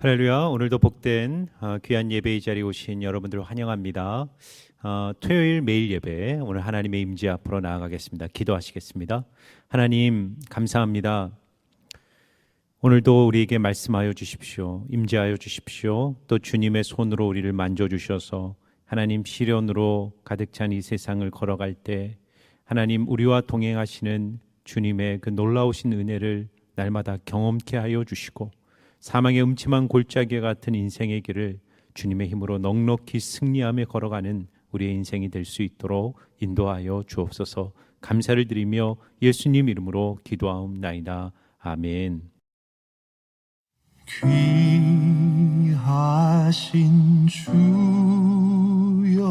할렐루야. 오늘도 복된 귀한 예배의 자리에 오신 여러분들을 환영합니다. 토요일 매일 예배, 오늘 하나님의 임재 앞으로 나아가겠습니다. 기도하시겠습니다. 하나님 감사합니다. 오늘도 우리에게 말씀하여 주십시오. 임재하여 주십시오. 또 주님의 손으로 우리를 만져주셔서 하나님 시련으로 가득 찬 이 세상을 걸어갈 때 하나님 우리와 동행하시는 주님의 그 놀라우신 은혜를 날마다 경험케 하여 주시고 사망의 음침한 골짜기 같은 인생의 길을 주님의 힘으로 넉넉히 승리하며 걸어가는 우리의 인생이 될 수 있도록 인도하여 주옵소서. 감사를 드리며 예수님 이름으로 기도하옵나이다. 아멘. 귀하신 주여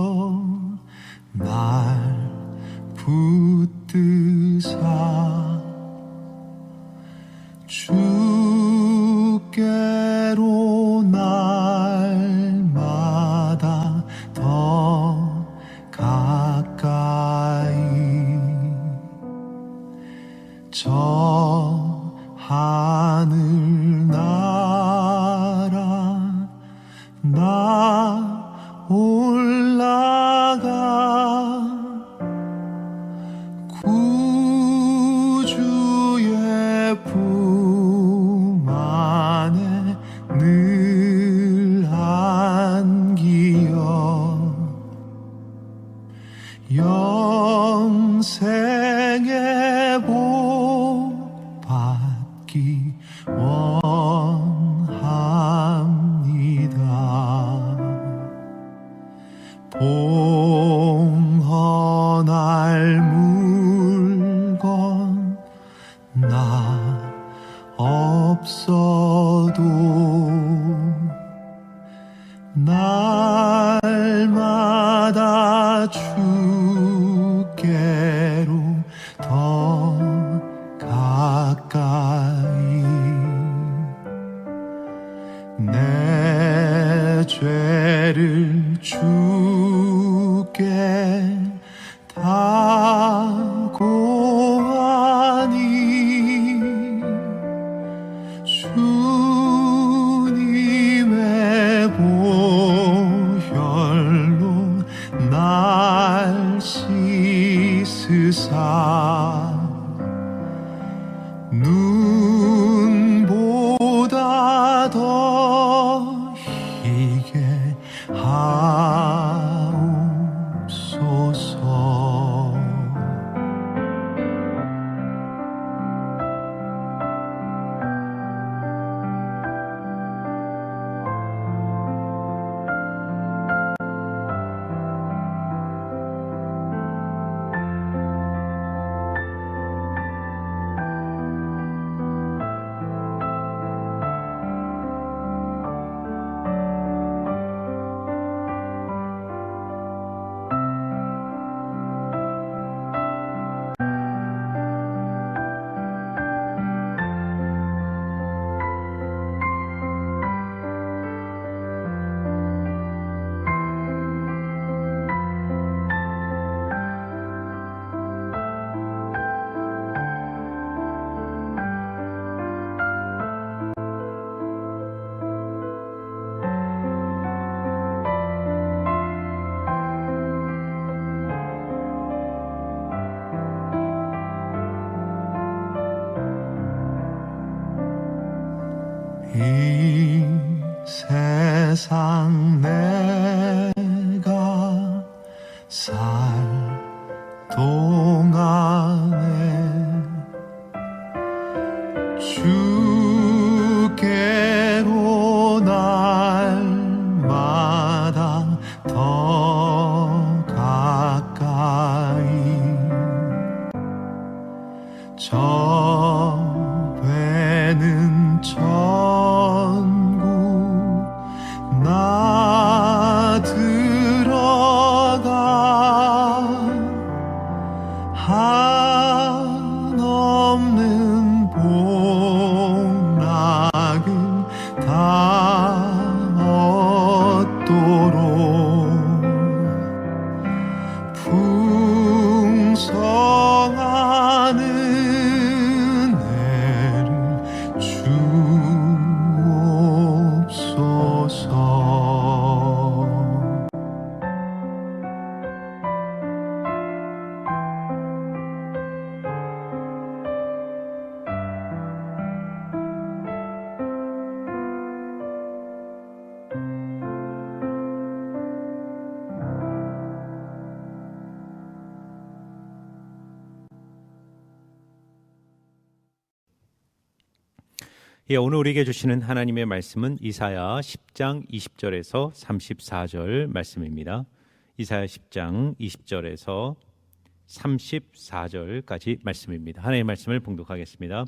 날 붙드사 주께로 날마다 더 가까이 저 하늘 나라 나 올라가 구주의 품 안에 늘 안기어 영생의 복 받기 원합니다. 봉헌할 물건 나 없어도 날마다 주께로 더 가까이 내 죄를 주께 다 고하니 주님의 보혈로 날 씻으사 눈보다 더 희게 하옵소서. 이 세상 내가 살 동안에 주께로 날마다 더 가까이 저 배는 천국 나 들어가 예, 오늘 우리에게 주시는 하나님의 말씀은 이사야 10장 20절에서 34절 말씀입니다. 이사야 10장 20절에서 34절까지 말씀입니다. 하나님의 말씀을 봉독하겠습니다.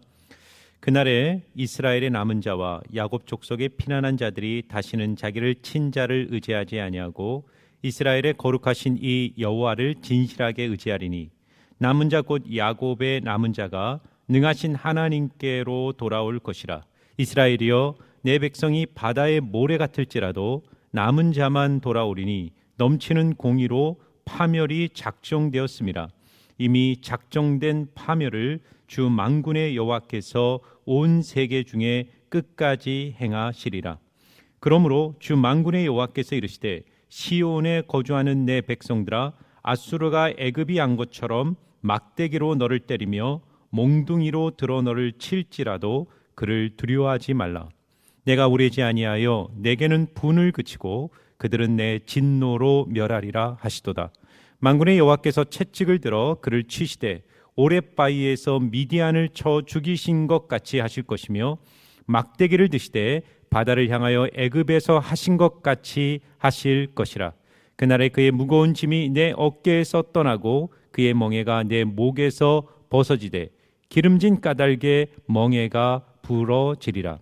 그날에 이스라엘의 남은 자와 야곱 족속의 피난한 자들이 다시는 자기를 친자를 의지하지 아니하고 이스라엘의 거룩하신 이 여호와를 진실하게 의지하리니 남은 자 곧 야곱의 남은 자가 능하신 하나님께로 돌아올 것이라. 이스라엘이여, 내 백성이 바다의 모래 같을지라도 남은 자만 돌아오리니 넘치는 공의로 파멸이 작정되었음이라. 이미 작정된 파멸을 주 만군의 여호와께서 온 세계 중에 끝까지 행하시리라. 그러므로 주 만군의 여호와께서 이르시되, 시온에 거주하는 내 백성들아, 아수르가 애굽이 한 것처럼 막대기로 너를 때리며 몽둥이로 들어 너를 칠지라도 그를 두려워하지 말라. 내가 우레지 아니하여 내게는 분을 그치고 그들은 내 진노로 멸하리라 하시도다. 만군의 여호와께서 채찍을 들어 그를 치시되 오랫바위에서 미디안을 쳐 죽이신 것 같이 하실 것이며 막대기를 드시되 바다를 향하여 애굽에서 하신 것 같이 하실 것이라. 그날에 그의 무거운 짐이 내 어깨에서 떠나고 그의 멍에가 내 목에서 벗어지되 기름진 까닭에 멍에가 부러지리라.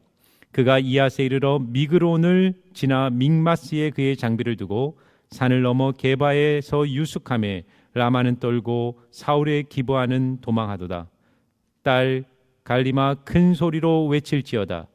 그가 이앗에 이르러 미그론을 지나 믹마스에 그의 장비를 두고 산을 넘어 게바에서 유숙하며 라마는 떨고 사울의 기브아는 도망하도다. 딸 갈리마 큰 소리로 외칠지어다.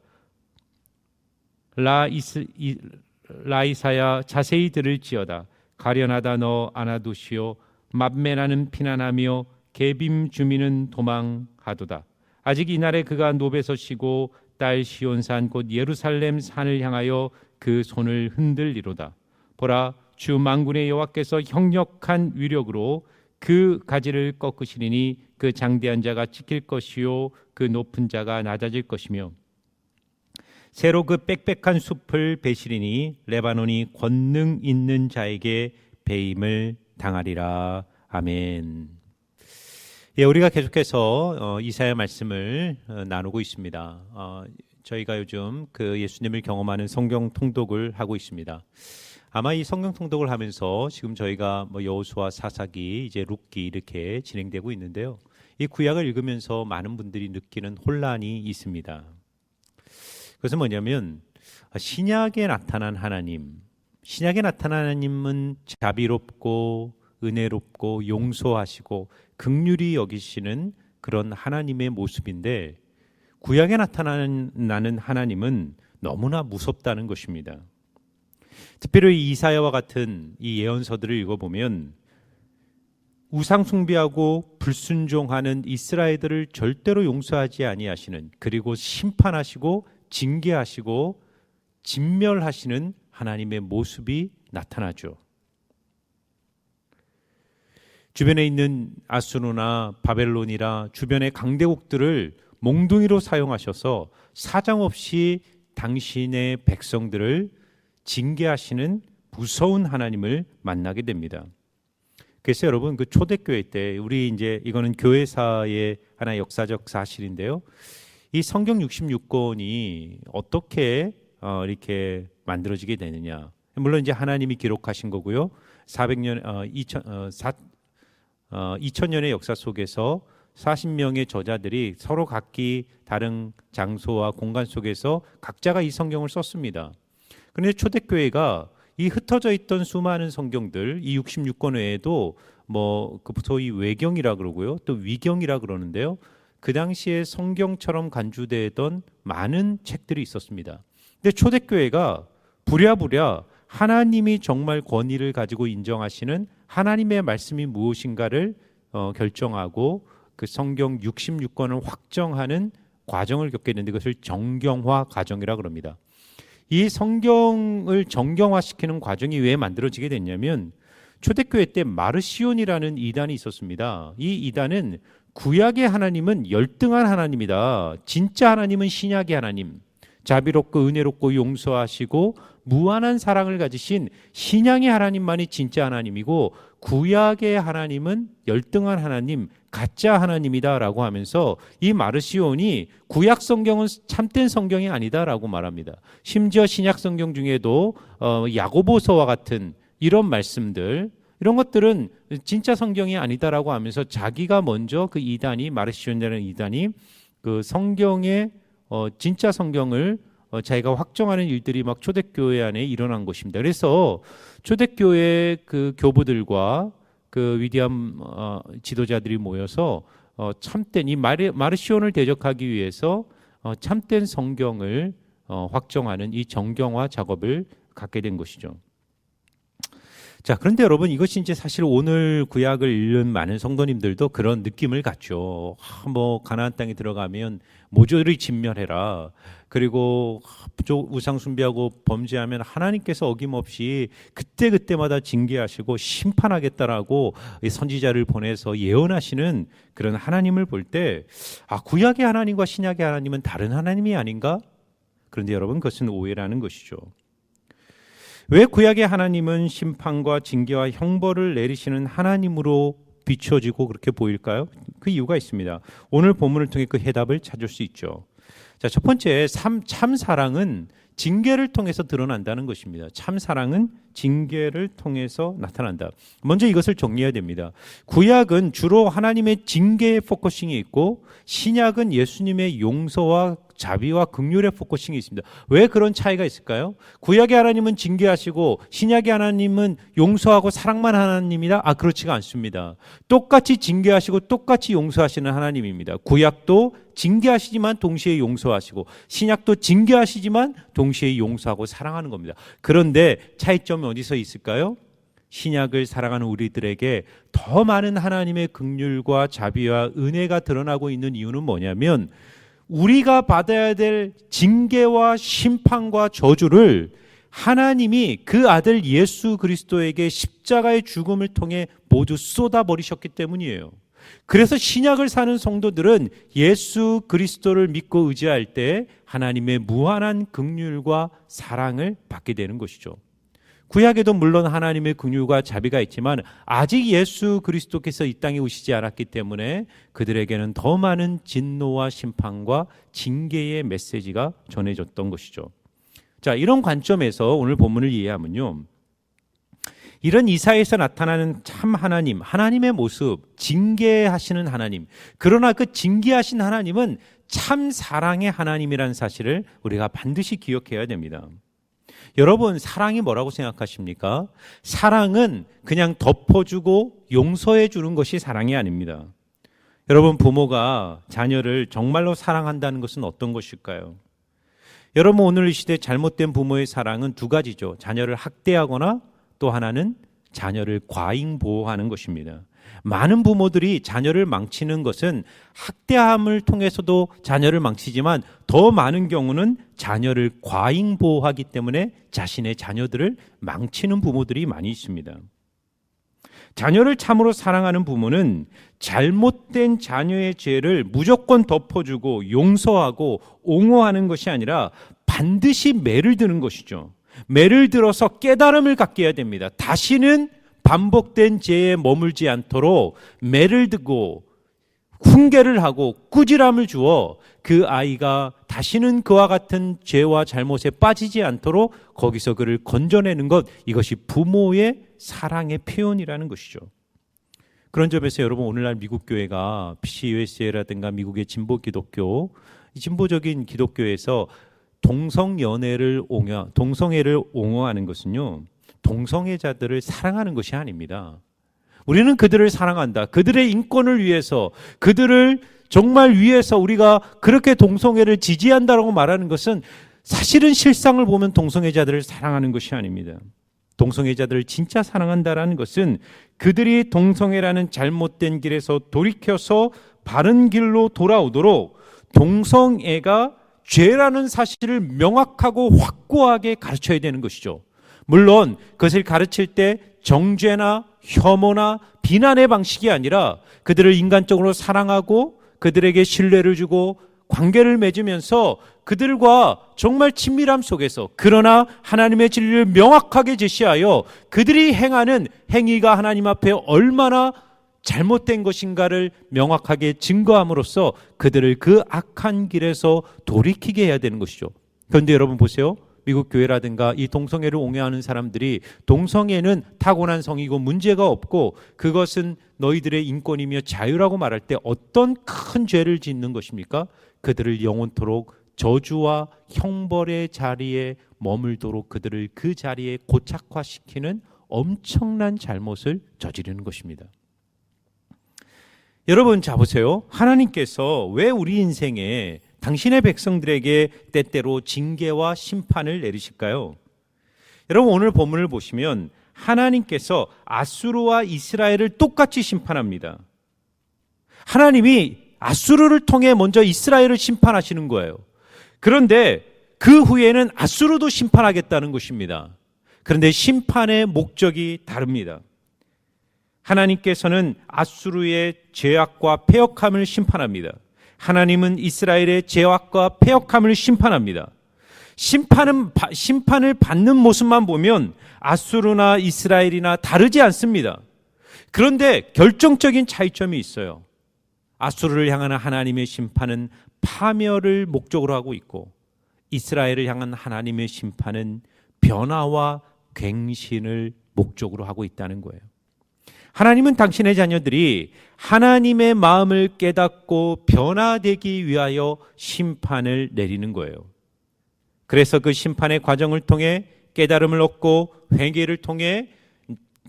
라이사야 자세히 들을지어다. 가련하다 너 아나도시오. 맘메나는 피난하며 게빔 주민은 도망하도다. 아직 이날에 그가 노베서 쉬고 딸 시온산 곧 예루살렘 산을 향하여 그 손을 흔들리로다. 보라, 주 만군의 여호와께서 형력한 위력으로 그 가지를 꺾으시리니 그 장대한 자가 지킬 것이요 그 높은 자가 낮아질 것이며 새로 그 빽빽한 숲을 베시리니 레바논이 권능 있는 자에게 배임을 당하리라. 아멘. 예, 우리가 계속해서 이사야 말씀을 나누고 있습니다. 저희가 요즘 그 예수님을 경험하는 성경 통독을 하고 있습니다. 아마 이 성경 통독을 하면서 지금 저희가 여호수아, 사사기, 이제 룻기 이렇게 진행되고 있는데요. 이 구약을 읽으면서 많은 분들이 느끼는 혼란이 있습니다. 그것은 뭐냐면 신약에 나타난 하나님, 신약에 나타난 하나님은 자비롭고 은혜롭고 용서하시고 긍휼히 여기시는 그런 하나님의 모습인데 구약에 나타나는 하나님은 너무나 무섭다는 것입니다. 특별히 이사야와 같은 이 예언서들을 읽어보면 우상 숭배하고 불순종하는 이스라엘들을 절대로 용서하지 아니하시는, 그리고 심판하시고 징계하시고 진멸하시는 하나님의 모습이 나타나죠. 주변에 있는 아수르나 바벨론이라 주변의 강대국들을 몽둥이로 사용하셔서 사정없이 당신의 백성들을 징계하시는 무서운 하나님을 만나게 됩니다. 그래서 여러분, 그 초대교회 때 우리 이제 이거는 교회사의 하나의 역사적 사실인데요. 이 성경 66권이 어떻게 이렇게 만들어지게 되느냐? 물론 이제 하나님이 기록하신 거고요. 2000년의 역사 속에서 40명의 저자들이 서로 각기 다른 장소와 공간 속에서 각자가 이 성경을 썼습니다. 그런데 초대교회가 이 흩어져 있던 수많은 성경들, 이 66권 외에도 그 소위 외경이라 그러고요, 또 위경이라 그러는데요. 그 당시에 성경처럼 간주되던 많은 책들이 있었습니다. 근데 초대교회가 부랴부랴 하나님이 정말 권위를 가지고 인정하시는 하나님의 말씀이 무엇인가를 결정하고 그 성경 66권을 확정하는 과정을 겪게 되는데 그것을 정경화 과정이라고 합니다. 이 성경을 정경화시키는 과정이 왜 만들어지게 됐냐면 초대교회 때 마르시온이라는 이단이 있었습니다. 이 이단은 구약의 하나님은 열등한 하나님이다. 진짜 하나님은 신약의 하나님, 자비롭고 은혜롭고 용서하시고 무한한 사랑을 가지신 신약의 하나님만이 진짜 하나님이고 구약의 하나님은 열등한 하나님, 가짜 하나님이다라고 하면서 이 마르시온이 구약 성경은 참된 성경이 아니다라고 말합니다. 심지어 신약 성경 중에도 야고보서와 같은 이런 말씀들, 이런 것들은 진짜 성경이 아니다라고 하면서 자기가 먼저 그 이단이, 마르시온이라는 이단이 그 성경의 진짜 성경을 자기가 확정하는 일들이 막 초대교회 안에 일어난 것입니다. 그래서 초대교회 그 교부들과 그 위대한 지도자들이 모여서 참된 이 마르시온을 대적하기 위해서 참된 성경을 확정하는 이 정경화 작업을 갖게 된 것이죠. 자, 그런데 여러분, 이것이 이제 사실 오늘 구약을 읽는 많은 성도님들도 그런 느낌을 갖죠. 뭐 가나안 땅에 들어가면 모조리 진멸해라. 그리고 우상 숭배하고 범죄하면 하나님께서 어김없이 그때그때마다 징계하시고 심판하겠다라고 선지자를 보내서 예언하시는 그런 하나님을 볼 때, 구약의 하나님과 신약의 하나님은 다른 하나님이 아닌가? 그런데 여러분, 그것은 오해라는 것이죠. 왜 구약의 하나님은 심판과 징계와 형벌을 내리시는 하나님으로 비춰지고 그렇게 보일까요? 그 이유가 있습니다. 오늘 본문을 통해 그 해답을 찾을 수 있죠. 자, 첫 번째, 참 사랑은 징계를 통해서 드러난다는 것입니다. 참 사랑은 징계를 통해서 나타난다. 먼저 이것을 정리해야 됩니다. 구약은 주로 하나님의 징계에 포커싱이 있고 신약은 예수님의 용서와 자비와 긍휼의 포커싱이 있습니다. 왜 그런 차이가 있을까요? 구약의 하나님은 징계하시고 신약의 하나님은 용서하고 사랑만 하나님이다? 그렇지가 않습니다. 똑같이 징계하시고 똑같이 용서하시는 하나님입니다. 구약도 징계하시지만 동시에 용서하시고 신약도 징계하시지만 동시에 용서하고 사랑하는 겁니다. 그런데 차이점이 어디서 있을까요? 신약을 살아가는 우리들에게 더 많은 하나님의 긍휼과 자비와 은혜가 드러나고 있는 이유는 뭐냐면 우리가 받아야 될 징계와 심판과 저주를 하나님이 그 아들 예수 그리스도에게 십자가의 죽음을 통해 모두 쏟아버리셨기 때문이에요. 그래서 신약을 사는 성도들은 예수 그리스도를 믿고 의지할 때 하나님의 무한한 긍휼과 사랑을 받게 되는 것이죠. 구약에도 물론 하나님의 긍휼과 자비가 있지만 아직 예수 그리스도께서 이 땅에 오시지 않았기 때문에 그들에게는 더 많은 진노와 심판과 징계의 메시지가 전해졌던 것이죠. 자, 이런 관점에서 오늘 본문을 이해하면요, 이런 이사야에서 나타나는 참 하나님, 하나님의 모습, 징계하시는 하나님, 그러나 그 징계하신 하나님은 참 사랑의 하나님이라는 사실을 우리가 반드시 기억해야 됩니다. 여러분, 사랑이 뭐라고 생각하십니까? 사랑은 그냥 덮어주고 용서해 주는 것이 사랑이 아닙니다. 여러분, 부모가 자녀를 정말로 사랑한다는 것은 어떤 것일까요? 여러분, 오늘 이 시대 잘못된 부모의 사랑은 두 가지죠. 자녀를 학대하거나 또 하나는 자녀를 과잉 보호하는 것입니다. 많은 부모들이 자녀를 망치는 것은 학대함을 통해서도 자녀를 망치지만 더 많은 경우는 자녀를 과잉 보호하기 때문에 자신의 자녀들을 망치는 부모들이 많이 있습니다. 자녀를 참으로 사랑하는 부모는 잘못된 자녀의 죄를 무조건 덮어주고 용서하고 옹호하는 것이 아니라 반드시 매를 드는 것이죠. 매를 들어서 깨달음을 갖게 해야 됩니다. 다시는 반복된 죄에 머물지 않도록 매를 들고 훈계를 하고 꾸지람을 주어 그 아이가 다시는 그와 같은 죄와 잘못에 빠지지 않도록 거기서 그를 건져내는 것, 이것이 부모의 사랑의 표현이라는 것이죠. 그런 점에서 여러분, 오늘날 미국 교회가 PCUSA라든가 미국의 진보 기독교, 진보적인 기독교에서 동성애를 옹호하는 것은요, 동성애자들을 사랑하는 것이 아닙니다. 우리는 그들을 사랑한다. 그들의 인권을 위해서, 그들을 정말 위해서 우리가 그렇게 동성애를 지지한다라고 말하는 것은 사실은 실상을 보면 동성애자들을 사랑하는 것이 아닙니다. 동성애자들을 진짜 사랑한다라는 것은 그들이 동성애라는 잘못된 길에서 돌이켜서 바른 길로 돌아오도록 동성애가 죄라는 사실을 명확하고 확고하게 가르쳐야 되는 것이죠. 물론 그것을 가르칠 때 정죄나 혐오나 비난의 방식이 아니라 그들을 인간적으로 사랑하고 그들에게 신뢰를 주고 관계를 맺으면서 그들과 정말 친밀함 속에서 그러나 하나님의 진리를 명확하게 제시하여 그들이 행하는 행위가 하나님 앞에 얼마나 잘못된 것인가를 명확하게 증거함으로써 그들을 그 악한 길에서 돌이키게 해야 되는 것이죠. 그런데 여러분 보세요. 미국 교회라든가 이 동성애를 옹호하는 사람들이 동성애는 타고난 성이고 문제가 없고 그것은 너희들의 인권이며 자유라고 말할 때 어떤 큰 죄를 짓는 것입니까? 그들을 영원토록 저주와 형벌의 자리에 머물도록 그들을 그 자리에 고착화시키는 엄청난 잘못을 저지르는 것입니다. 여러분 자 보세요. 하나님께서 왜 우리 인생에 당신의 백성들에게 때때로 징계와 심판을 내리실까요? 여러분 오늘 본문을 보시면 하나님께서 아수르와 이스라엘을 똑같이 심판합니다. 하나님이 아수르를 통해 먼저 이스라엘을 심판하시는 거예요. 그런데 그 후에는 아수르도 심판하겠다는 것입니다. 그런데 심판의 목적이 다릅니다. 하나님께서는 아수르의 죄악과 패역함을 심판합니다. 하나님은 이스라엘의 죄악과 패역함을 심판합니다. 심판을 받는 모습만 보면 아수르나 이스라엘이나 다르지 않습니다. 그런데 결정적인 차이점이 있어요. 아수르를 향한 하나님의 심판은 파멸을 목적으로 하고 있고 이스라엘을 향한 하나님의 심판은 변화와 갱신을 목적으로 하고 있다는 거예요. 하나님은 당신의 자녀들이 하나님의 마음을 깨닫고 변화되기 위하여 심판을 내리는 거예요. 그래서 그 심판의 과정을 통해 깨달음을 얻고 회개를 통해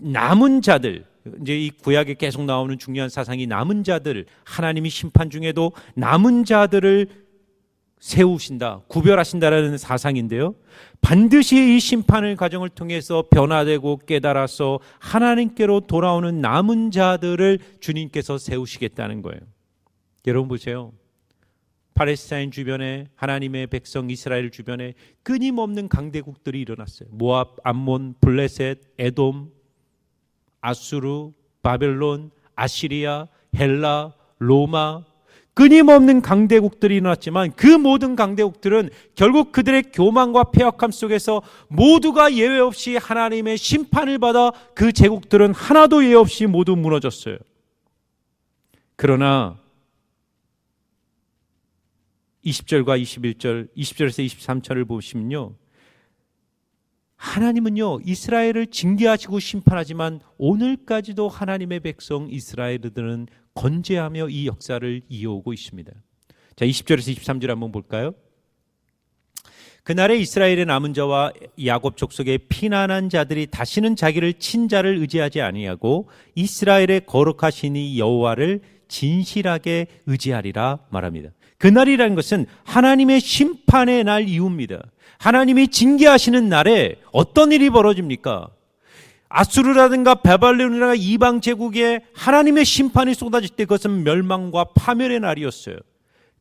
남은 자들, 이제 이 구약에 계속 나오는 중요한 사상이 남은 자들, 하나님이 심판 중에도 남은 자들을 세우신다, 구별하신다라는 사상인데요. 반드시 이 심판의 과정을 통해서 변화되고 깨달아서 하나님께로 돌아오는 남은 자들을 주님께서 세우시겠다는 거예요. 여러분 보세요. 팔레스타인 주변에 하나님의 백성 이스라엘 주변에 끊임없는 강대국들이 일어났어요. 모압, 암몬, 블레셋, 에돔, 아수르, 바벨론, 아시리아, 헬라, 로마, 끊임없는 강대국들이 일어났지만 그 모든 강대국들은 결국 그들의 교만과 패역함 속에서 모두가 예외 없이 하나님의 심판을 받아 그 제국들은 하나도 예외 없이 모두 무너졌어요. 그러나 20절과 21절, 20절에서 23절을 보시면요, 하나님은요 이스라엘을 징계하시고 심판하지만 오늘까지도 하나님의 백성 이스라엘들은 건재하며 이 역사를 이어오고 있습니다. 자, 20절에서 23절 한번 볼까요? 그날에 이스라엘의 남은 자와 야곱 족속의 피난한 자들이 다시는 자기를 친자를 의지하지 아니하고 이스라엘의 거룩하신 이 여호와를 진실하게 의지하리라 말합니다. 그날이라는 것은 하나님의 심판의 날 이후입니다. 하나님이 징계하시는 날에 어떤 일이 벌어집니까? 아수르라든가 바벨론이라든가 이방 제국에 하나님의 심판이 쏟아질 때 그것은 멸망과 파멸의 날이었어요.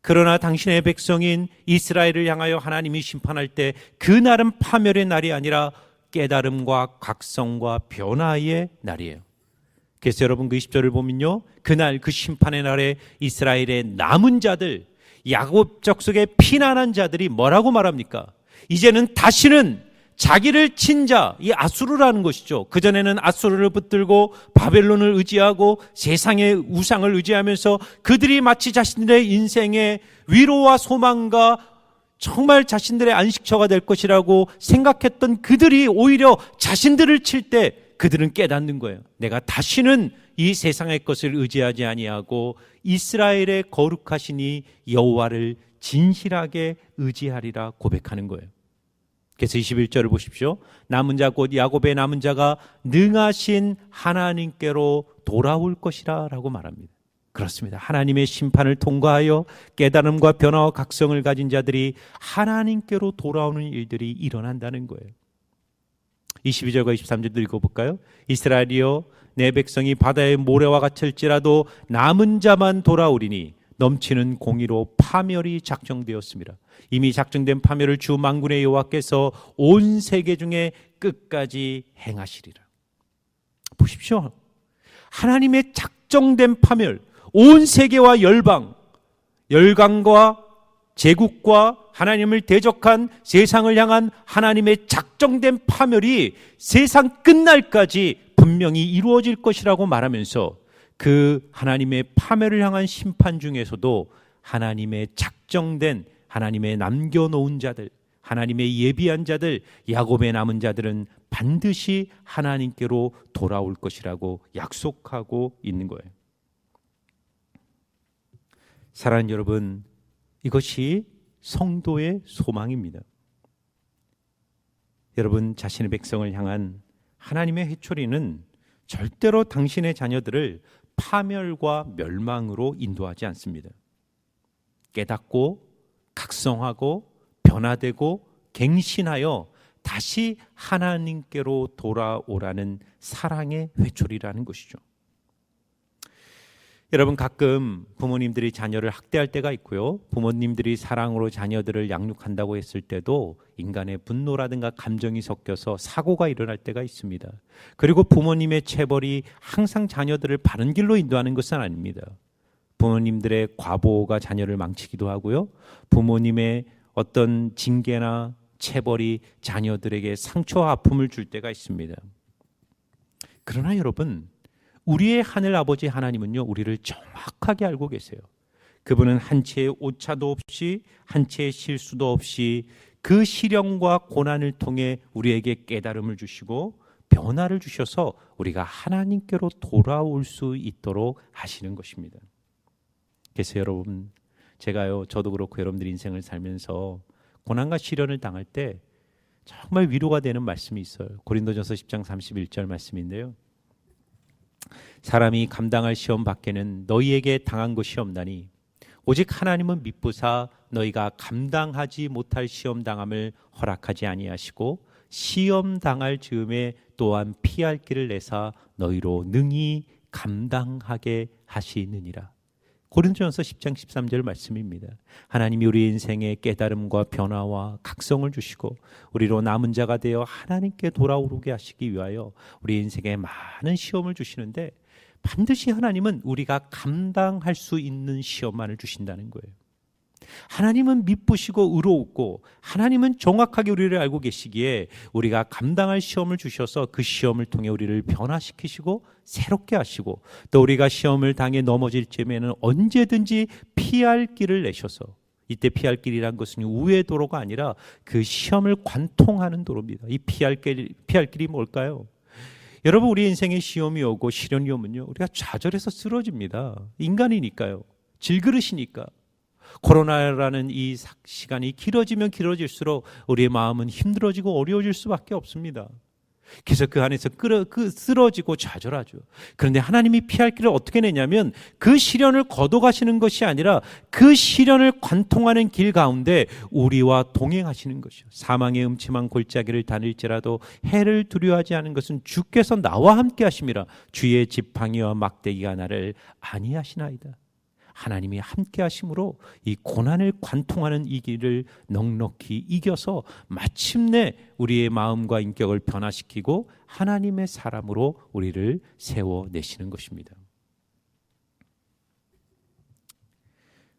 그러나 당신의 백성인 이스라엘을 향하여 하나님이 심판할 때 그 날은 파멸의 날이 아니라 깨달음과 각성과 변화의 날이에요. 그래서 여러분 그 20절을 보면요, 그날 그 심판의 날에 이스라엘의 남은 자들, 야곱 족속의 피난한 자들이 뭐라고 말합니까? 이제는 다시는 자기를 친자, 이 아수르라는 것이죠. 그전에는 아수르를 붙들고 바벨론을 의지하고 세상의 우상을 의지하면서 그들이 마치 자신들의 인생의 위로와 소망과 정말 자신들의 안식처가 될 것이라고 생각했던 그들이 오히려 자신들을 칠 때 그들은 깨닫는 거예요. 내가 다시는 이 세상의 것을 의지하지 아니하고 이스라엘의 거룩하신 이 여호와를 진실하게 의지하리라 고백하는 거예요. 그래서 21절을 보십시오. 남은 자 곧 야곱의 남은 자가 능하신 하나님께로 돌아올 것이라 라고 말합니다. 그렇습니다. 하나님의 심판을 통과하여 깨달음과 변화와 각성을 가진 자들이 하나님께로 돌아오는 일들이 일어난다는 거예요. 22절과 23절도 읽어볼까요? 이스라엘이여 내 백성이 바다의 모래와 같을지라도 남은 자만 돌아오리니 넘치는 공의로 파멸이 작정되었습니다. 이미 작정된 파멸을 주 만군의 여호와께서 온 세계 중에 끝까지 행하시리라. 보십시오. 하나님의 작정된 파멸, 온 세계와 열강과 제국과 하나님을 대적한 세상을 향한 하나님의 작정된 파멸이 세상 끝날까지 분명히 이루어질 것이라고 말하면서 그 하나님의 파멸을 향한 심판 중에서도 하나님의 작정된, 하나님의 남겨놓은 자들, 하나님의 예비한 자들, 야곱의 남은 자들은 반드시 하나님께로 돌아올 것이라고 약속하고 있는 거예요. 사랑하는 여러분, 이것이 성도의 소망입니다. 여러분 자신의 백성을 향한 하나님의 회초리는 절대로 당신의 자녀들을 파멸과 멸망으로 인도하지 않습니다. 깨닫고 각성하고 변화되고 갱신하여 다시 하나님께로 돌아오라는 사랑의 회초리라는 것이죠. 여러분 가끔 부모님들이 자녀를 학대할 때가 있고요. 부모님들이 사랑으로 자녀들을 양육한다고 했을 때도 인간의 분노라든가 감정이 섞여서 사고가 일어날 때가 있습니다. 그리고 부모님의 체벌이 항상 자녀들을 바른 길로 인도하는 것은 아닙니다. 부모님들의 과보가 자녀를 망치기도 하고요. 부모님의 어떤 징계나 체벌이 자녀들에게 상처와 아픔을 줄 때가 있습니다. 그러나 여러분, 우리의 하늘 아버지 하나님은요, 우리를 정확하게 알고 계세요. 그분은 한 채의 오차도 없이, 한 채의 실수도 없이 그 시련과 고난을 통해 우리에게 깨달음을 주시고 변화를 주셔서 우리가 하나님께로 돌아올 수 있도록 하시는 것입니다. 그래서 여러분, 저도 그렇고 여러분들 인생을 살면서 고난과 시련을 당할 때 정말 위로가 되는 말씀이 있어요. 고린도전서 10장 31절 말씀인데요. 사람이 감당할 시험 밖에는 너희에게 당한 것이 없나니 오직 하나님은 미쁘사 너희가 감당하지 못할 시험 당함을 허락하지 아니하시고 시험 당할 즈음에 또한 피할 길을 내사 너희로 능히 감당하게 하시느니라. 고린도전서 10장 13절 말씀입니다. 하나님이 우리 인생에 깨달음과 변화와 각성을 주시고 우리로 남은 자가 되어 하나님께 돌아오게 하시기 위하여 우리 인생에 많은 시험을 주시는데 반드시 하나님은 우리가 감당할 수 있는 시험만을 주신다는 거예요. 하나님은 미쁘시고 의로우고 하나님은 정확하게 우리를 알고 계시기에 우리가 감당할 시험을 주셔서 그 시험을 통해 우리를 변화시키시고 새롭게 하시고 또 우리가 시험을 당해 넘어질 즈음에는 언제든지 피할 길을 내셔서, 이때 피할 길이란 것은 우회의 도로가 아니라 그 시험을 관통하는 도로입니다. 이 피할 길이 뭘까요? 여러분, 우리 인생에 시험이 오고 시련이 오면요, 우리가 좌절해서 쓰러집니다. 인간이니까요. 질그릇이니까. 코로나라는 이 시간이 길어지면 길어질수록 우리의 마음은 힘들어지고 어려워질 수밖에 없습니다. 그래서 그 안에서 쓰러지고 좌절하죠. 그런데 하나님이 피할 길을 어떻게 내냐면 그 시련을 거둬가시는 것이 아니라 그 시련을 관통하는 길 가운데 우리와 동행하시는 것이요. 사망의 음침한 골짜기를 다닐지라도 해를 두려워하지 않은 것은 주께서 나와 함께 하심이라. 주의 지팡이와 막대기가 나를 안위하시나이다. 하나님이 함께 하심으로 이 고난을 관통하는 이 길을 넉넉히 이겨서 마침내 우리의 마음과 인격을 변화시키고 하나님의 사람으로 우리를 세워내시는 것입니다.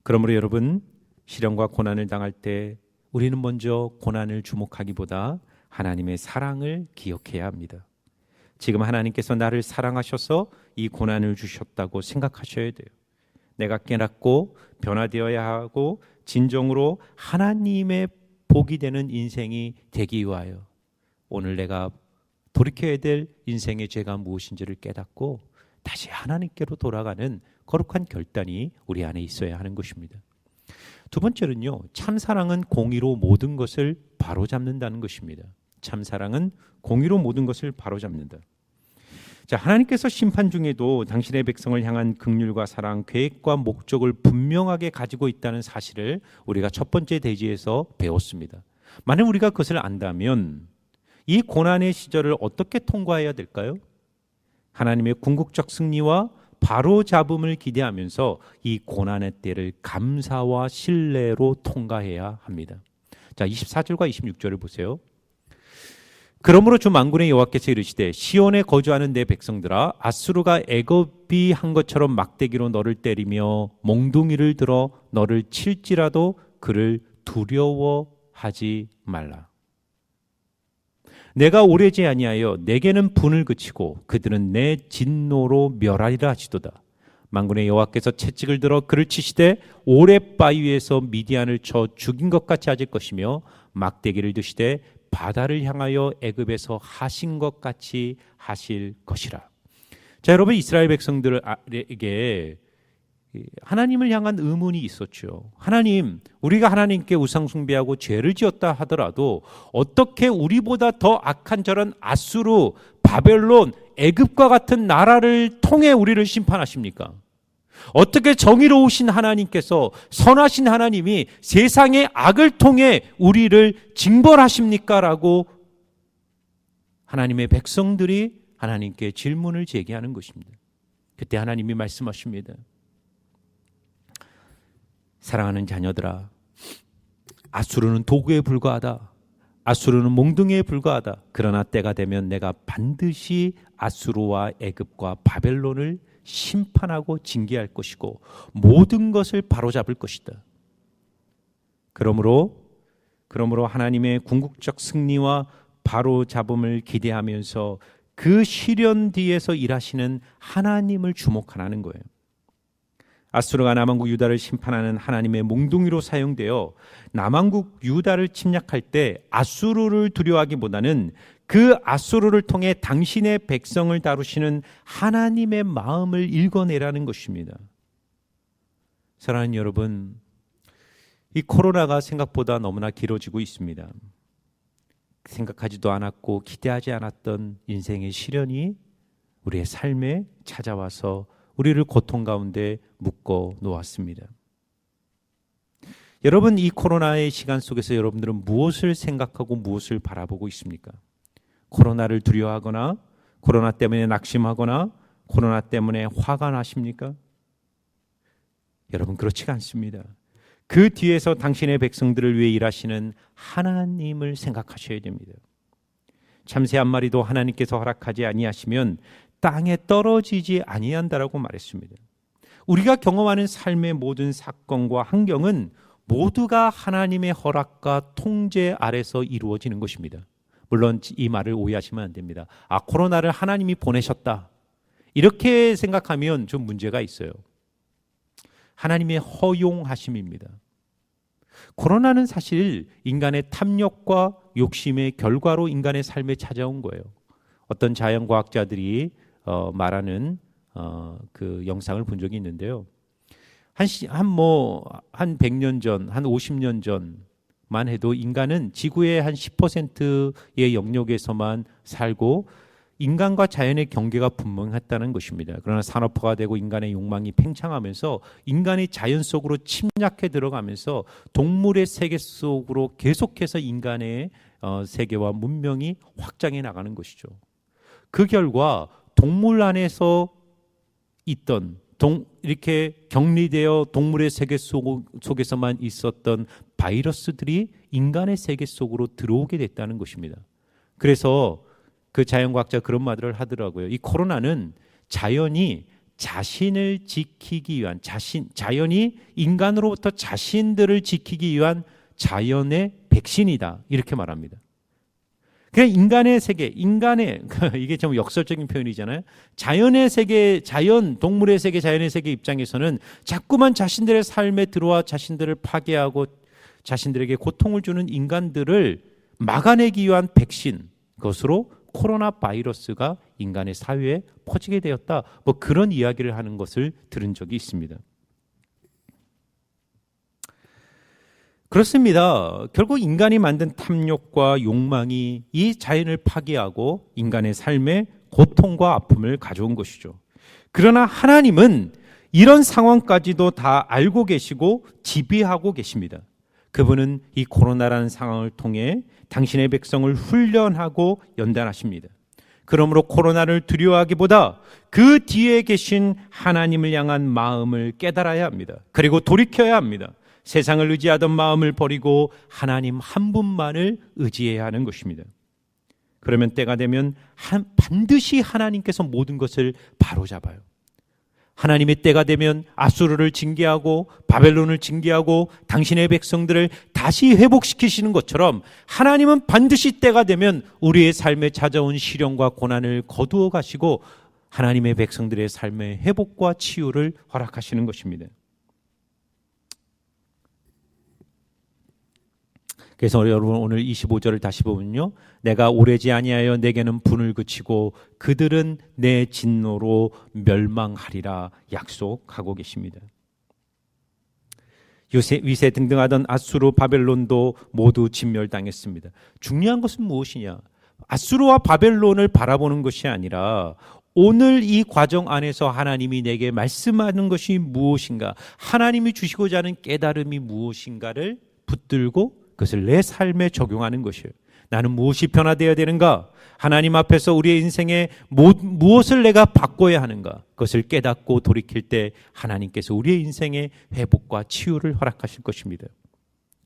그러므로 여러분, 시련과 고난을 당할 때 우리는 먼저 고난을 주목하기보다 하나님의 사랑을 기억해야 합니다. 지금 하나님께서 나를 사랑하셔서 이 고난을 주셨다고 생각하셔야 돼요. 내가 깨닫고 변화되어야 하고 진정으로 하나님의 복이 되는 인생이 되기 위하여 오늘 내가 돌이켜야 될 인생의 죄가 무엇인지를 깨닫고 다시 하나님께로 돌아가는 거룩한 결단이 우리 안에 있어야 하는 것입니다. 두 번째는요, 참사랑은 공의로 모든 것을 바로잡는다는 것입니다. 참사랑은 공의로 모든 것을 바로잡는다. 자, 하나님께서 심판 중에도 당신의 백성을 향한 긍휼과 사랑, 계획과 목적을 분명하게 가지고 있다는 사실을 우리가 첫 번째 대지에서 배웠습니다. 만약 우리가 그것을 안다면 이 고난의 시절을 어떻게 통과해야 될까요? 하나님의 궁극적 승리와 바로잡음을 기대하면서 이 고난의 때를 감사와 신뢰로 통과해야 합니다. 자, 24절과 26절을 보세요. 그러므로 주 만군의 여호와께서 이르시되 시온에 거주하는 내 백성들아, 아수르가 애굽이 한 것처럼 막대기로 너를 때리며 몽둥이를 들어 너를 칠지라도 그를 두려워하지 말라. 내가 오래지 아니하여 내게는 분을 그치고 그들은 내 진노로 멸하리라 하시도다. 만군의 여호와께서 채찍을 들어 그를 치시되 오랫바위 위에서 미디안을 쳐 죽인 것 같이 하실 것이며 막대기를 드시되 바다를 향하여 애굽에서 하신 것 같이 하실 것이라. 자, 여러분, 이스라엘 백성들에게 하나님을 향한 의문이 있었죠. 하나님, 우리가 하나님께 우상 숭배하고 죄를 지었다 하더라도 어떻게 우리보다 더 악한 저런 아수르, 바벨론, 애굽과 같은 나라를 통해 우리를 심판하십니까? 어떻게 정의로우신 하나님께서, 선하신 하나님이 세상의 악을 통해 우리를 징벌하십니까? 라고 하나님의 백성들이 하나님께 질문을 제기하는 것입니다. 그때 하나님이 말씀하십니다. 사랑하는 자녀들아, 아수르는 도구에 불과하다. 아수르는 몽둥이에 불과하다. 그러나 때가 되면 내가 반드시 아수르와 애굽과 바벨론을 심판하고 징계할 것이고 모든 것을 바로잡을 것이다. 그러므로 하나님의 궁극적 승리와 바로잡음을 기대하면서 그 시련 뒤에서 일하시는 하나님을 주목하라는 거예요. 아수르가 남왕국 유다를 심판하는 하나님의 몽둥이로 사용되어 남왕국 유다를 침략할 때 아수르를 두려워하기보다는 그 아수르를 통해 당신의 백성을 다루시는 하나님의 마음을 읽어내라는 것입니다. 사랑하는 여러분, 이 코로나가 생각보다 너무나 길어지고 있습니다. 생각하지도 않았고 기대하지 않았던 인생의 시련이 우리의 삶에 찾아와서 우리를 고통 가운데 묶어 놓았습니다. 여러분, 이 코로나의 시간 속에서 여러분들은 무엇을 생각하고 무엇을 바라보고 있습니까? 코로나를 두려워하거나 코로나 때문에 낙심하거나 코로나 때문에 화가 나십니까? 여러분, 그렇지가 않습니다. 그 뒤에서 당신의 백성들을 위해 일하시는 하나님을 생각하셔야 됩니다. 참새 한 마리도 하나님께서 허락하지 아니하시면 땅에 떨어지지 아니한다라고 말했습니다. 우리가 경험하는 삶의 모든 사건과 환경은 모두가 하나님의 허락과 통제 아래서 이루어지는 것입니다. 물론 이 말을 오해하시면 안 됩니다. 코로나를 하나님이 보내셨다, 이렇게 생각하면 좀 문제가 있어요. 하나님의 허용하심입니다. 코로나는 사실 인간의 탐욕과 욕심의 결과로 인간의 삶에 찾아온 거예요. 어떤 자연과학자들이 말하는 그 영상을 본 적이 있는데요. 한 100년 전, 한 50년 전만 해도 인간은 지구의 한 10%의 영역에서만 살고 인간과 자연의 경계가 분명했다는 것입니다. 그러나 산업화가 되고 인간의 욕망이 팽창하면서 인간이 자연 속으로 침략해 들어가면서 동물의 세계 속으로 계속해서 인간의 세계와 문명이 확장해 나가는 것이죠. 그 결과 동물 안에서 있던 이렇게 격리되어 동물의 세계 속에서만 있었던 바이러스들이 인간의 세계 속으로 들어오게 됐다는 것입니다. 그래서 그 자연과학자 그런 말을 하더라고요. 이 코로나는 자연이 자신을 지키기 위한 자연이 인간으로부터 자신들을 지키기 위한 자연의 백신이다, 이렇게 말합니다. 그냥 인간의 세계, 이게 좀 역설적인 표현이잖아요. 자연의 세계, 동물의 세계, 자연의 세계 입장에서는 자꾸만 자신들의 삶에 들어와 자신들을 파괴하고 자신들에게 고통을 주는 인간들을 막아내기 위한 백신, 그것으로 코로나 바이러스가 인간의 사회에 퍼지게 되었다, 그런 이야기를 하는 것을 들은 적이 있습니다. 그렇습니다. 결국 인간이 만든 탐욕과 욕망이 이 자연을 파괴하고 인간의 삶에 고통과 아픔을 가져온 것이죠. 그러나 하나님은 이런 상황까지도 다 알고 계시고 지배하고 계십니다. 그분은 이 코로나라는 상황을 통해 당신의 백성을 훈련하고 연단하십니다. 그러므로 코로나를 두려워하기보다 그 뒤에 계신 하나님을 향한 마음을 깨달아야 합니다. 그리고 돌이켜야 합니다. 세상을 의지하던 마음을 버리고 하나님 한 분만을 의지해야 하는 것입니다. 그러면 때가 되면 반드시 하나님께서 모든 것을 바로잡아요. 하나님의 때가 되면 아수르를 징계하고 바벨론을 징계하고 당신의 백성들을 다시 회복시키시는 것처럼 하나님은 반드시 때가 되면 우리의 삶에 찾아온 시련과 고난을 거두어 가시고 하나님의 백성들의 삶의 회복과 치유를 허락하시는 것입니다. 그래서 여러분 오늘 25절을 다시 보면요, 내가 오래지 아니하여 내게는 분을 그치고 그들은 내 진노로 멸망하리라 약속하고 계십니다. 위세 등등하던 아수르 바벨론도 모두 진멸당했습니다. 중요한 것은 무엇이냐? 아수르와 바벨론을 바라보는 것이 아니라 오늘 이 과정 안에서 하나님이 내게 말씀하는 것이 무엇인가, 하나님이 주시고자 하는 깨달음이 무엇인가를 붙들고 그것을 내 삶에 적용하는 것이에요. 나는 무엇이 변화되어야 되는가? 하나님 앞에서 우리의 인생에 무엇을 내가 바꿔야 하는가? 그것을 깨닫고 돌이킬 때 하나님께서 우리의 인생에 회복과 치유를 허락하실 것입니다.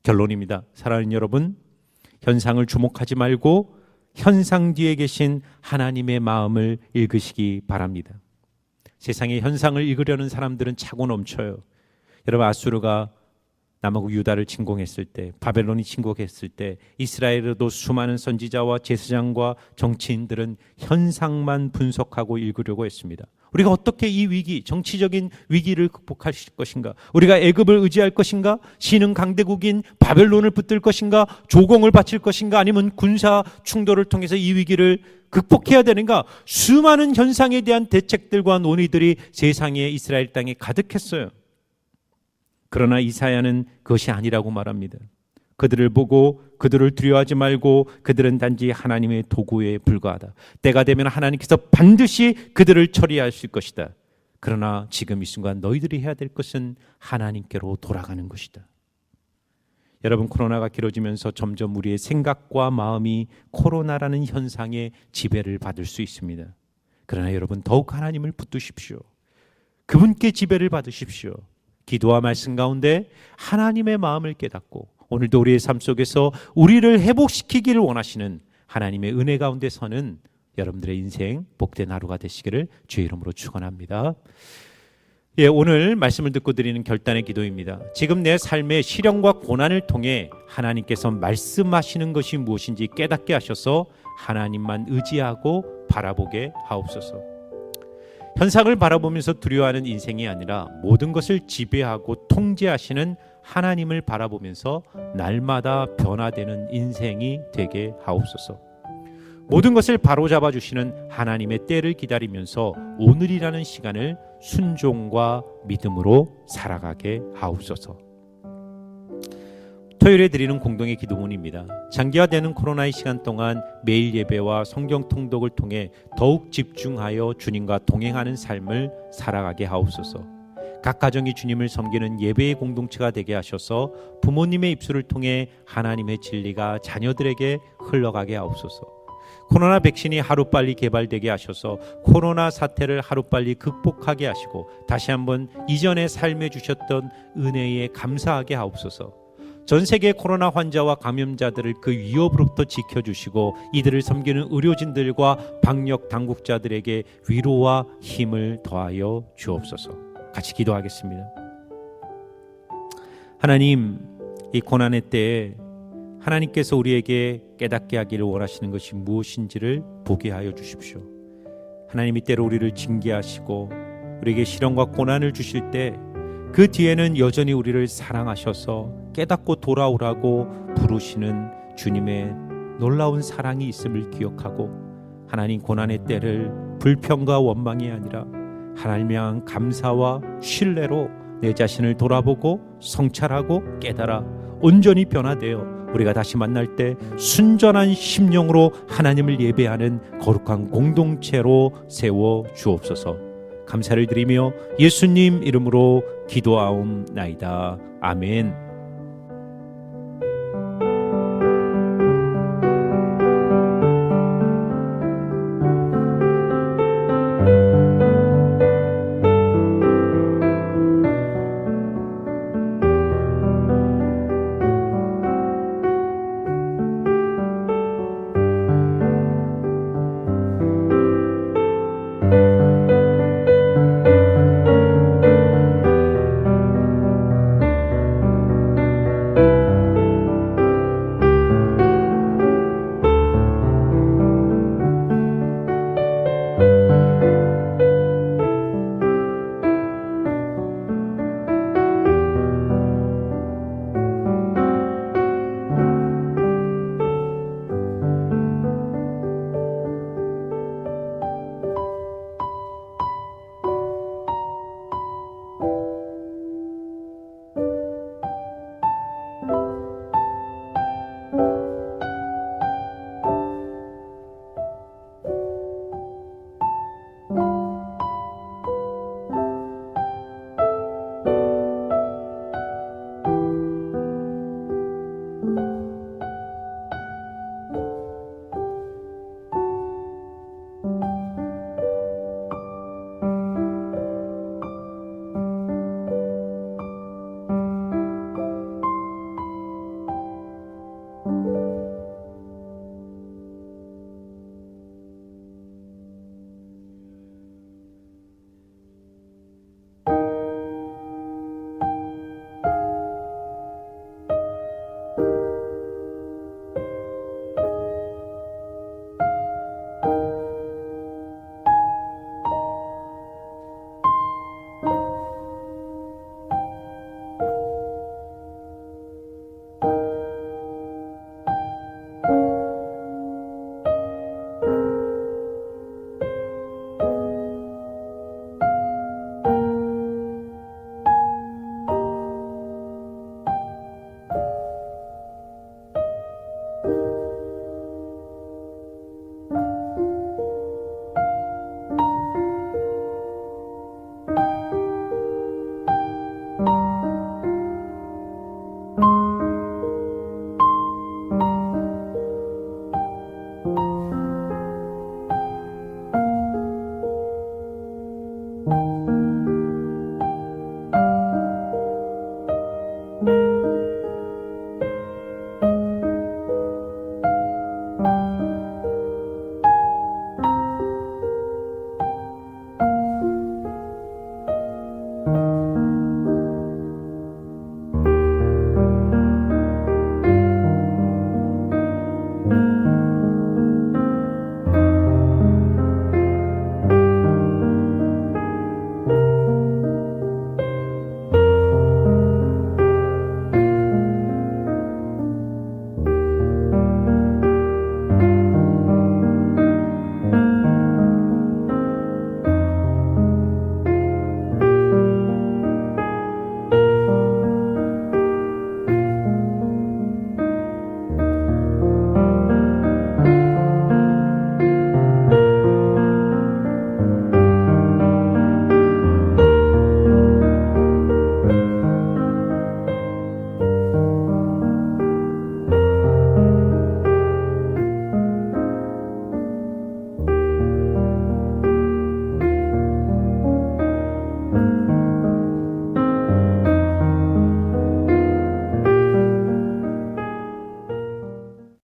결론입니다. 사랑하는 여러분, 현상을 주목하지 말고 현상 뒤에 계신 하나님의 마음을 읽으시기 바랍니다. 세상의 현상을 읽으려는 사람들은 차고 넘쳐요. 여러분, 아수르가 남하고 유다를 침공했을 때, 바벨론이 침공했을 때 이스라엘에도 수많은 선지자와 제사장과 정치인들은 현상만 분석하고 읽으려고 했습니다. 우리가 어떻게 이 위기, 정치적인 위기를 극복할 것인가? 우리가 애굽을 의지할 것인가? 신흥 강대국인 바벨론을 붙들 것인가? 조공을 바칠 것인가? 아니면 군사 충돌을 통해서 이 위기를 극복해야 되는가? 수많은 현상에 대한 대책들과 논의들이 세상에 이스라엘 땅에 가득했어요. 그러나 이사야는 그것이 아니라고 말합니다. 그들을 보고 그들을 두려워하지 말고 그들은 단지 하나님의 도구에 불과하다. 때가 되면 하나님께서 반드시 그들을 처리하실 것이다. 그러나 지금 이 순간 너희들이 해야 될 것은 하나님께로 돌아가는 것이다. 여러분, 코로나가 길어지면서 점점 우리의 생각과 마음이 코로나라는 현상의 지배를 받을 수 있습니다. 그러나 여러분, 더욱 하나님을 붙드십시오. 그분께 지배를 받으십시오. 기도와 말씀 가운데 하나님의 마음을 깨닫고 오늘도 우리의 삶 속에서 우리를 회복시키기를 원하시는 하나님의 은혜 가운데 서는 여러분들의 인생 복된 하루가 되시기를 주의 이름으로 축원합니다. 오늘 말씀을 듣고 드리는 결단의 기도입니다. 지금 내 삶의 시련과 고난을 통해 하나님께서 말씀하시는 것이 무엇인지 깨닫게 하셔서 하나님만 의지하고 바라보게 하옵소서. 현상을 바라보면서 두려워하는 인생이 아니라 모든 것을 지배하고 통제하시는 하나님을 바라보면서 날마다 변화되는 인생이 되게 하옵소서. 모든 것을 바로잡아 주시는 하나님의 때를 기다리면서 오늘이라는 시간을 순종과 믿음으로 살아가게 하옵소서. 토요일에 드리는 공동의 기도문입니다. 장기화되는 코로나의 시간 동안 매일 예배와 성경 통독을 통해 더욱 집중하여 주님과 동행하는 삶을 살아가게 하옵소서. 각 가정이 주님을 섬기는 예배의 공동체가 되게 하셔서 부모님의 입술을 통해 하나님의 진리가 자녀들에게 흘러가게 하옵소서. 코로나 백신이 하루빨리 개발되게 하셔서 코로나 사태를 하루빨리 극복하게 하시고 다시 한번 이전의 삶에 주셨던 은혜에 감사하게 하옵소서. 전 세계 코로나 환자와 감염자들을 그 위협으로부터 지켜주시고 이들을 섬기는 의료진들과 방역 당국자들에게 위로와 힘을 더하여 주옵소서. 같이 기도하겠습니다. 하나님, 이 고난의 때에 하나님께서 우리에게 깨닫게 하기를 원하시는 것이 무엇인지를 보게 하여 주십시오. 하나님이 때로 우리를 징계하시고 우리에게 시련과 고난을 주실 때 그 뒤에는 여전히 우리를 사랑하셔서 깨닫고 돌아오라고 부르시는 주님의 놀라운 사랑이 있음을 기억하고 하나님, 고난의 때를 불평과 원망이 아니라 하나님을 향한 감사와 신뢰로 내 자신을 돌아보고 성찰하고 깨달아 온전히 변화되어 우리가 다시 만날 때 순전한 심령으로 하나님을 예배하는 거룩한 공동체로 세워 주옵소서. 감사를 드리며 예수님 이름으로 기도하옵나이다. 아멘.